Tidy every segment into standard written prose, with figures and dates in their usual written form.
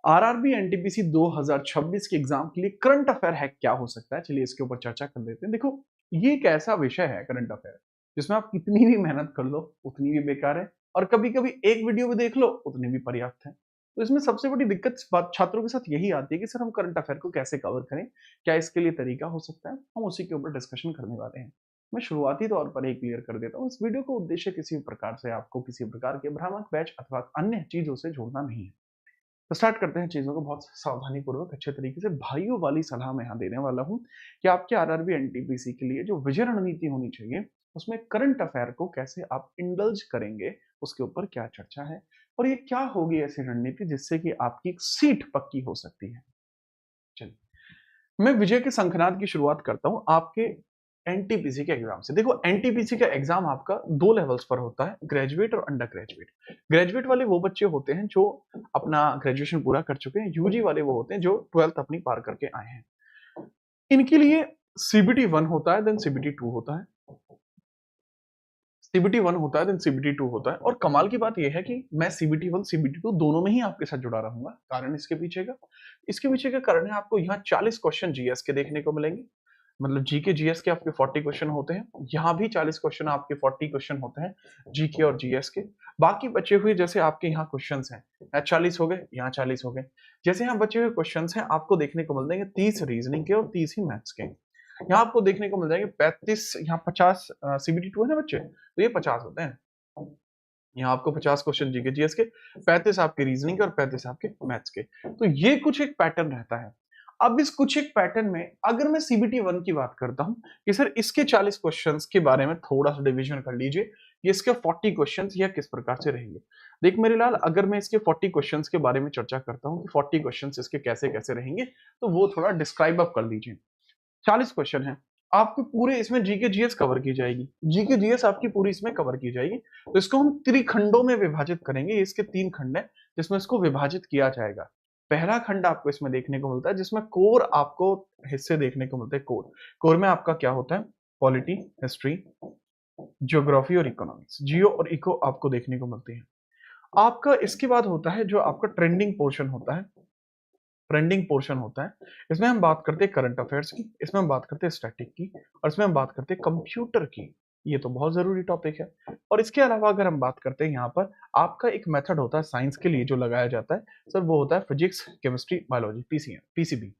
RRB NTPC 2026 के exam के लिए करंट अफेयर है क्या हो सकता है, चलिए इसके ऊपर चर्चा कर लेते हैं। देखो, ये एक ऐसा विषय है करंट अफेयर जिसमें आप कितनी भी मेहनत कर लो उतनी भी बेकार है, और कभी कभी एक वीडियो भी देख लो उतनी भी पर्याप्त है। तो इसमें सबसे बड़ी दिक्कत बात छात्रों के साथ यही आती है कि सर हम करंट अफेयर को कैसे कवर करें, क्या इसके लिए तरीका हो सकता है। हम उसी के ऊपर डिस्कशन करने वाले हैं। मैं शुरुआती तौर पर ही क्लियर कर देता हूँ, इस वीडियो का उद्देश्य किसी भी प्रकार से आपको किसी प्रकार के भ्रामक बैच अथवा अन्य चीजों से जोड़ना नहीं है। तो स्टार्ट करते हैं चीजों को बहुत सावधानी पूर्वक अच्छे तरीके से। भाइयों वाली सलाह मैं यहाँ देने वाला हूँ कि आपके आरआरबी एनटीपीसी के लिए जो विजय रणनीति होनी चाहिए, उसमें करंट अफेयर को कैसे आप इंडल्ज करेंगे, उसके ऊपर क्या चर्चा है और ये क्या होगी ऐसी रणनीति जिससे कि आपकी एक सीट पक्की हो सकती है। चलिए, मैं विजय के शंखनाद की शुरुआत करता हूं आपके एनटीपीसी के एग्जाम से। देखो, एनटीपीसी का एग्जाम आपका दो लेवल्स पर होता है, ग्रेजुएट और अंडर ग्रेजुएट। ग्रेजुएट वाले वो बच्चे होते हैं जो अपना ग्रेजुएशन पूरा कर चुके हैं, यूजी वाले वो होते हैं जो 12th अपनी पार करके आए हैं। इनके लिए सीबीटी 1 होता है, देन सीबीटी 2 होता है। सीबीटी 1 होता है, देन सीबीटी 2 होता है। और कमाल की बात यह है कि मैं सीबीटी 1 सीबीटी 2 दोनों में ही आपके साथ जुड़ा रहूंगा। कारण इसके पीछे का कारण है, आपको यहाँ 40 क्वेश्चन जीएस के देखने को मिलेंगे। मतलब जीके जीएस के आपके 40 क्वेश्चन होते हैं, यहाँ भी 40 क्वेश्चन आपके 40 क्वेश्चन होते हैं जीके और जीएस के। बाकी बचे हुए जैसे आपके यहाँ क्वेश्चंस हैं, यहाँ 40 हो गए, यहाँ 40 हो गए। जैसे यहाँ बचे हुए क्वेश्चंस हैं आपको देखने को मिल जाएंगे 30 रीजनिंग के और 30 ही मैथ्स के। यहाँ आपको देखने को मिल जाएंगे 35, यहाँ 50 सीबीटी 2 है ना बच्चे, तो ये 50 होते हैं। यहाँ आपको 50 क्वेश्चन जीके जीएस के, 35 आपके रीजनिंग के और 35 आपके मैथ्स के। तो ये कुछ एक पैटर्न रहता है। अब इस कुछ एक पैटर्न में अगर मैं सीबीटी 1 की बात करता हूं कि सर इसके 40 क्वेश्चंस के बारे में थोड़ा सा डिवीजन कर लीजिए, ये इसके 40 क्वेश्चंस यह किस प्रकार से रहेंगे। देख मेरे लाल, अगर मैं इसके 40 क्वेश्चंस के बारे में चर्चा करता हूं कि 40 क्वेश्चंस इसके कैसे कैसे रहेंगे, तो वो थोड़ा डिस्क्राइब अप कर लीजिए। 40 क्वेश्चन है, आपके पूरे इसमें जीके जीएस कवर की जाएगी, जीके जीएस आपकी पूरी इसमें कवर की जाएगी। तो इसको हम त्रिखंडों में विभाजित करेंगे, इसके 3 खंड है जिसमें इसको विभाजित किया जाएगा। पहला खंड आपको इसमें देखने को मिलता है जिसमें कोर आपको हिस्से देखने को मिलते हैं। कोर में आपका क्या होता है, पॉलिटी, हिस्ट्री, ज्योग्राफी और इकोनॉमिक्स, जियो और इको आपको देखने को मिलती है। आपका इसके बाद होता है जो आपका ट्रेंडिंग पोर्शन होता है। ट्रेंडिंग पोर्शन होता है, इसमें हम बात करते हैं करंट अफेयर्स की, इसमें हम बात करते हैं स्टैटिक की, और इसमें हम बात करते हैं कंप्यूटर की। ये तो बहुत जरूरी टॉपिक है। और इसके अलावा अगर हम बात करते हैं यहाँ पर आपका एक मेथड होता है साइंस के लिए जो लगाया जाता है सर, वो होता है physics, chemistry, biology, PCM, PCB.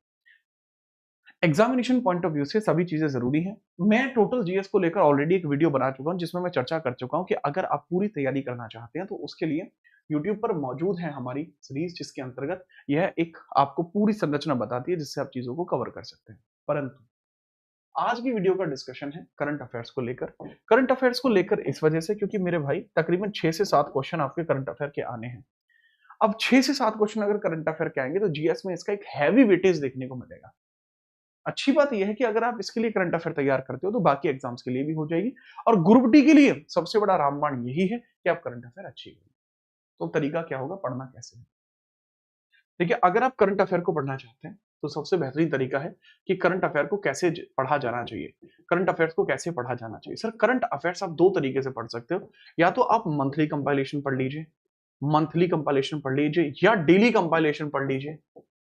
Examination point of view से सभी चीजें जरूरी हैं। मैं टोटल जीएस को लेकर ऑलरेडी एक वीडियो बना चुका हूं जिसमें मैं चर्चा कर चुका हूं कि अगर आप पूरी तैयारी करना चाहते हैं तो उसके लिए यूट्यूब पर मौजूद है हमारी सीरीज, जिसके अंतर्गत यह एक आपको पूरी संरचना बताती है जिससे आप चीजों को कवर कर सकते हैं। परंतु आज की वीडियो का डिस्कशन है करंट अफेयर्स को लेकर। करंट अफेयर्स को लेकर इस वजह से क्योंकि मेरे भाई तकरीबन 6 से 7 क्वेश्चन आपके करंट अफेयर के आने हैं। अब 6 से 7 क्वेश्चन अगर करंट अफेयर के आएंगे तो जीएस में इसका एक हैवी वेटेज देखने को मिलेगा। अच्छी बात यह है कि अगर आप इसके लिए करंट अफेयर तैयार करते हो तो बाकी एग्जाम्स के लिए भी हो जाएगी। और ग्रुप डी के लिए सबसे बड़ा रामबाण यही है कि आप करंट अफेयर अच्छी करें। तो तरीका क्या होगा, पढ़ना कैसे है। देखिए, अगर आप करंट अफेयर को पढ़ना चाहते हैं तो सबसे बेहतरीन तरीका है कि करंट अफेयर को कैसे पढ़ा जाना चाहिए। करंट अफेयर्स को कैसे पढ़ा जाना चाहिए सर, करंट अफेयर्स आप दो तरीके से पढ़ सकते हो। या तो आप मंथली कंपाइलेशन पढ़ लीजिए, मंथली कंपाइलेशन पढ़ लीजिए, या डेली कंपाइलेशन पढ़ लीजिए,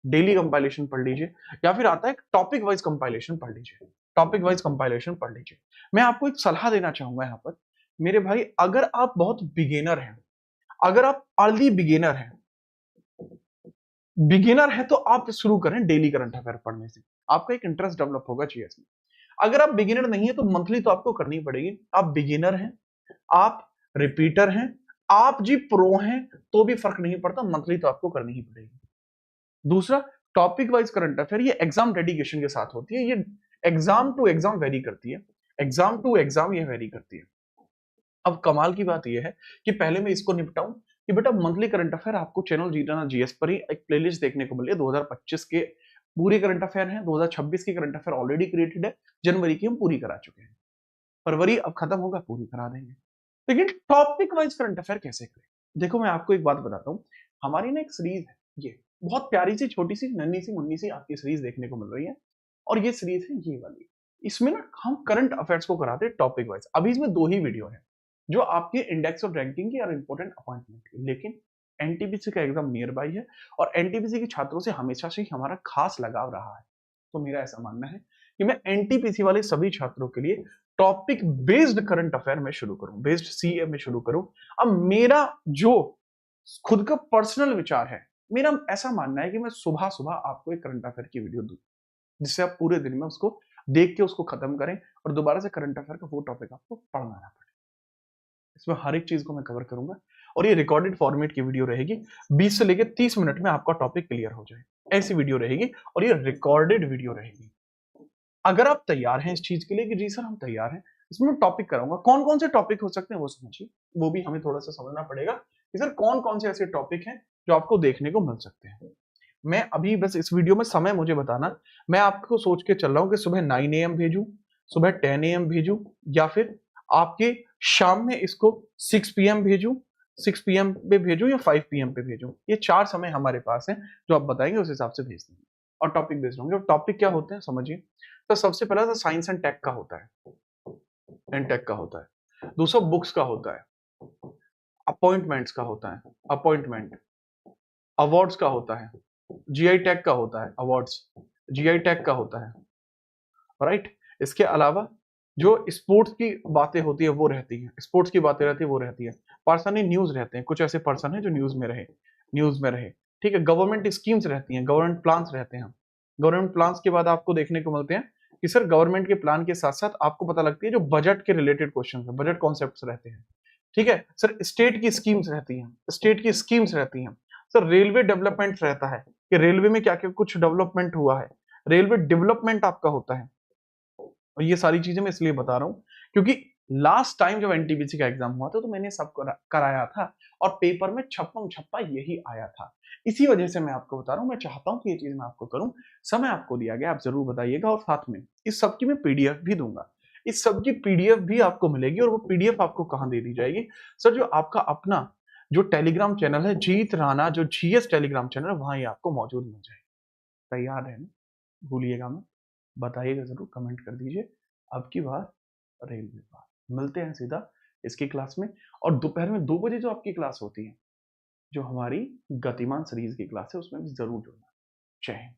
डेली कंपाइलेशन पढ़ लीजिए, या फिर आता है टॉपिक वाइज कंपाइलेशन पढ़ लीजिए, टॉपिक वाइज कंपाइलेशन पढ़ लीजिए। मैं आपको एक सलाह देना चाहूंगा यहाँ पर मेरे भाई, अगर आप बहुत बिगिनर हैं, अगर आप अर्ली बिगिनर है तो आप शुरू करें डेली करंट अफेयर पढ़ने से, आपका एक इंटरेस्ट डेवलप होगा जीएस में। अगर आप बिगिनर नहीं है तो मंथली तो आपको करनी पड़ेगी। आप बिगिनर हैं, आप रिपीटर हैं, आप जी प्रो हैं, तो भी फर्क नहीं पड़ता, मंथली तो आपको करनी ही पड़ेगी। दूसरा, टॉपिक वाइज करंट अफेयर, ये एग्जाम डेडिकेशन के साथ होती है, ये एग्जाम टू एग्जाम वेरी करती है, एग्जाम टू एग्जाम ये वेरी करती है। अब कमाल की बात यह है कि पहले मैं इसको निपटाऊं कि बेटा मंथली करंट अफेयर आपको चैनल जीतना जीएस पर ही एक प्लेलिस्ट देखने को मिली है। 2025 के पूरे करंट अफेयर हैं, 2026 की करंट अफेयर ऑलरेडी क्रिएटेड है, जनवरी की हम पूरी करा चुके हैं, फरवरी अब खत्म होगा, पूरी करा देंगे। लेकिन टॉपिक वाइज करंट अफेयर कैसे करें। देखो, मैं आपको एक बात बताता हूँ, हमारी ना एक सीरीज है, ये बहुत प्यारी सी छोटी सी नन्ही सी मुन्नी सी आपकी सीरीज देखने को मिल रही है, और ये सीरीज है ये वाली। इसमें ना हम करंट अफेयर्स को कराते हैं टॉपिक वाइज। अभी इसमें दो ही वीडियो है जो आपके इंडेक्स ऑफ रैंकिंग की और इंपॉर्टेंट अपॉइंटमेंट की, लेकिन एनटीपीसी का एग्जाम नियर बाई है और एनटीपीसी के छात्रों से हमेशा से ही हमारा खास लगाव रहा है। तो मेरा ऐसा मानना है कि मैं एनटीपीसी वाले सभी छात्रों के लिए टॉपिक बेस्ड करंट अफेयर में शुरू करूं, बेस्ड सीए में शुरू करूं। अब मेरा जो खुद का पर्सनल विचार है, मेरा ऐसा मानना है कि मैं सुबह सुबह आपको एक करंट अफेयर की वीडियो दूं, जिससे आप पूरे दिन में उसको देख के उसको खत्म करें और दोबारा से करंट अफेयर का वो टॉपिक आपको पढ़ना ना पड़े। इसमें हर एक चीज को मैं कवर करूंगा और ये रिकॉर्डेड फॉर्मेट की वीडियो रहेगी। 20 से लेकर 30 मिनट में आपका टॉपिक क्लियर हो जाए, ऐसी वीडियो रहेगी और ये रिकॉर्डेड वीडियो रहेगी। अगर आप तैयार हैं इस चीज के लिए कि जी सर हम तैयार हैं, इसमें टॉपिक कराऊंगा, कौन कौन से टॉपिक हो सकते हैं वो समझिए, वो भी हमें थोड़ा सा समझना पड़ेगा कि सर कौन कौन से ऐसे टॉपिक हैं जो आपको देखने को मिल सकते हैं। मैं अभी बस इस वीडियो में समय मुझे बताना, मैं आपको सोच के चल रहा हूं कि सुबह 9 AM भेजूं, सुबह 10 AM भेजूं, या फिर आपके शाम में इसको 6 PM भेजूं, 6 PM पे भेजूं या 5 PM पे भेजूं। ये 4 समय हमारे पास हैं जो आप बताएंगे उस हिसाब से भेज देंगे और टॉपिक बेस्ड होंगे। और टॉपिक क्या होते हैं समझिए। तो सबसे पहला तो साइंस एंड टेक का होता है, एंड टेक का होता है। दूसरा बुक्स का होता है, अपॉइंटमेंट्स का होता है, अपॉइंटमेंट, अवार्ड्स का होता है, जीआई टैग का होता है, अवार्ड्स जीआई टैग का होता है, राइट। इसके अलावा जो स्पोर्ट्स की बातें होती है वो रहती है, स्पोर्ट्स की बातें रहती है वो रहती है। पर्सनली न्यूज रहते हैं, कुछ ऐसे पर्सन है जो न्यूज में रहे, न्यूज में रहे, ठीक है। गवर्नमेंट स्कीम्स रहती हैं, गवर्नमेंट प्लान्स रहते हैं। गवर्नमेंट प्लान्स के बाद आपको देखने को मिलते हैं कि सर गवर्नमेंट के प्लान के साथ साथ आपको पता लगती है जो बजट के रिलेटेड क्वेश्चन है, बजट कॉन्सेप्ट रहते हैं, ठीक है। सर स्टेट की स्कीम्स रहती हैं, स्टेट की स्कीम्स रहती हैं। सर रेलवे डेवलपमेंट रहता है कि रेलवे में क्या क्या कुछ डेवलपमेंट हुआ है, रेलवे डेवलपमेंट आपका होता है। और ये सारी चीजें मैं इसलिए बता रहा हूं क्योंकि लास्ट टाइम जब एनटीपीसी का एग्जाम हुआ था तो मैंने सब कराया था और पेपर में छप्पम छप्पा यही आया था। इसी वजह से मैं आपको बता रहा हूं, मैं चाहता हूं कि ये चीज मैं आपको करूं। समय आपको दिया गया, आप जरूर बताइएगा और साथ में इस सब की मैं पीडीएफ भी दूंगा। इस सब की पीडीएफ भी आपको मिलेगी और वो पीडीएफ आपको कहां दे दी जाएगी सर, जो आपका अपना जो टेलीग्राम चैनल है जीत राणा, जो जीएस टेलीग्राम चैनल, वहां ये आपको मौजूद मिल जाएगा। तैयार रहना, भूलिएगा मत, बताइएगा जरूर, कमेंट कर दीजिए। अब की बार रेलवे बार मिलते हैं सीधा इसकी क्लास में। और दोपहर में 2 बजे जो आपकी क्लास होती है, जो हमारी गतिमान सीरीज की क्लास है, उसमें भी जरूर जुड़ना। जय हिंद।